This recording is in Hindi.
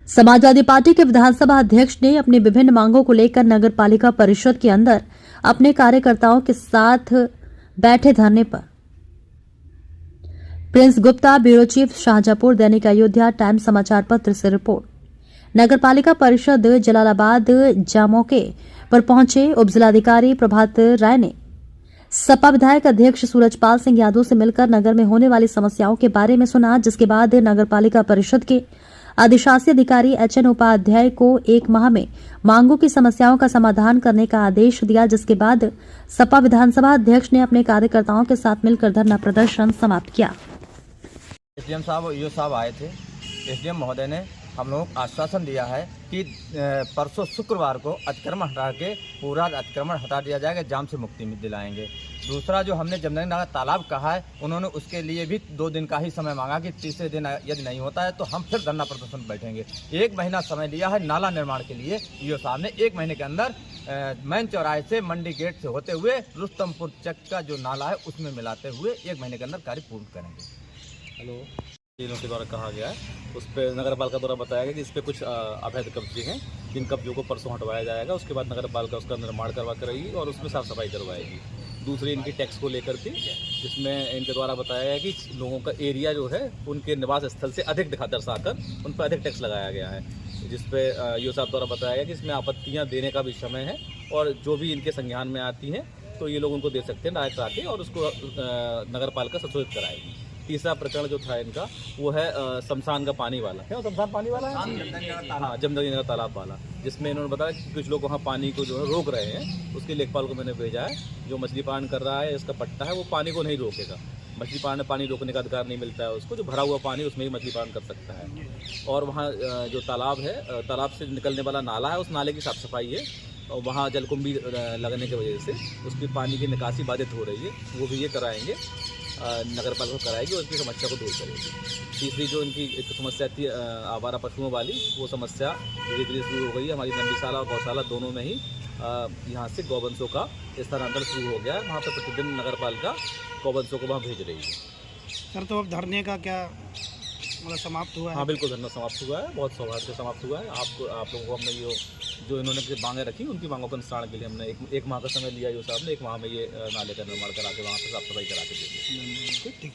समाजवादी पार्टी के विधानसभा अध्यक्ष ने अपनी विभिन्न मांगों को लेकर नगर पालिका परिषद के अंदर अपने कार्यकर्ताओं के साथ बैठे धरने पर। Prince Gupta, bureau chief, Shahjahanpur, दैनिक अयोध्या टाइम्स समाचार पत्र से रिपोर्ट। नगर पालिका परिषद जलालाबाद जामौके पर पहुंचे उपजिलाधिकारी प्रभात राय ने सपा विधायक अध्यक्ष सूरजपाल सिंह यादव से मिलकर नगर में होने वाली समस्याओं के बारे में सुना, जिसके बाद नगर पालिका परिषद के अधिशासी अधिकारी एचएन उपाध्याय को 1 माह में मांगों की समस्याओं का समाधान करने का आदेश दिया, जिसके बाद सपा विधानसभा अध्यक्ष ने अपने कार्यकर्ताओं के साथ मिलकर धरना प्रदर्शन समाप्त किया। एसडीएम साहब और ईओ साहब आए थे। एसडीएम महोदय ने हम लोगों को आश्वासन दिया है कि परसों शुक्रवार को अतिक्रमण हटा के पूरा अतिक्रमण हटा दिया जाएगा, जाम से मुक्ति दिलाएंगे। दूसरा जो हमने जमनगर तालाब कहा है, उन्होंने उसके लिए भी 2 दिन का ही समय मांगा कि तीसरे दिन यदि नहीं होता है तो हम फिर धरना प्रदर्शन बैठेंगे। 1 महीना समय लिया है नाला निर्माण के लिए। ईओ साहब ने 1 महीने के अंदर मैन चौराहे से मंडी गेट से होते हुए रुस्तमपुर चक का जो नाला है उसमें मिलाते हुए 1 महीने के अंदर कार्य पूर्ण करेंगे। हेलो, जिलों के द्वारा कहा गया है, उस पर नगर पालिका द्वारा बताया गया कि इस पर कुछ अवैध कब्जे हैं, जिन कब्जों को परसों हटवाया जाएगा। उसके बाद नगर पालिका उसका निर्माण करवा करेगी और उसमें साफ सफाई करवाएगी। दूसरी इनकी टैक्स को लेकर के, जिसमें इनके द्वारा बताया गया कि लोगों का एरिया जो है उनके निवास स्थल से अधिक दर्शाकर उन पर अधिक टैक्स लगाया गया है, जिसपे ईओ साहब द्वारा बताया गया कि इसमें आपत्तियाँ देने का भी समय है और जो भी इनके संज्ञान में आती हैं तो ये लोग उनको दे सकते हैं डायरेक्ट आके और उसको नगर पालिका संशोधित कराएगी। तीसरा प्रकरण जो था इनका वो है शमशान का पानी वाला है, शमशान पानी वाला है, हाँ, जमनगर तालाब वाला, जिसमें इन्होंने बताया कि कुछ लोग वहाँ पानी को जो है रोक रहे हैं। उसके लेखपाल को मैंने भेजा है, जो मछली पालन कर रहा है, इसका पट्टा है, वो पानी को नहीं रोकेगा। मछली पालन में पानी रोकने का अधिकार नहीं मिलता है उसको, जो भरा हुआ पानी उसमें ही मछली पालन कर सकता है। और वहाँ जो तालाब है, तालाब से निकलने वाला नाला है, उस नाले की साफ सफाई है और वहाँ जलकुंभी लगने की वजह से उसकी पानी की निकासी बाधित हो रही है, वो भी ये कराएंगे, नगर पालिका कराएगी और उसकी समस्या को दूर करेगी। तीसरी जो इनकी एक समस्या थी आवारा पशुओं वाली, वो समस्या धीरे धीरे शुरू हो गई है। हमारी नंदीशाला और गौशाला दोनों में ही यहाँ से गौवंशों का स्थानांतरण शुरू हो गया है। वहाँ पर प्रतिदिन नगर पालिका गौवंशों को वहाँ भेज रही है। सर, तो अब धरने का क्या मतलब समाप्त हुआ है? हाँ बिल्कुल, धरना समाप्त हुआ है, बहुत सौहार्द से समाप्त हुआ है। आप लोगों को हमने जो इन्होंने मांगें रखी, उनकी मांगों के निस्तारण के लिए हमने एक माह का समय लिया। ईओ साहब ने 1 माह में ये नाले का निर्माण करा के वहाँ पर साफ सफाई करा के दे दी।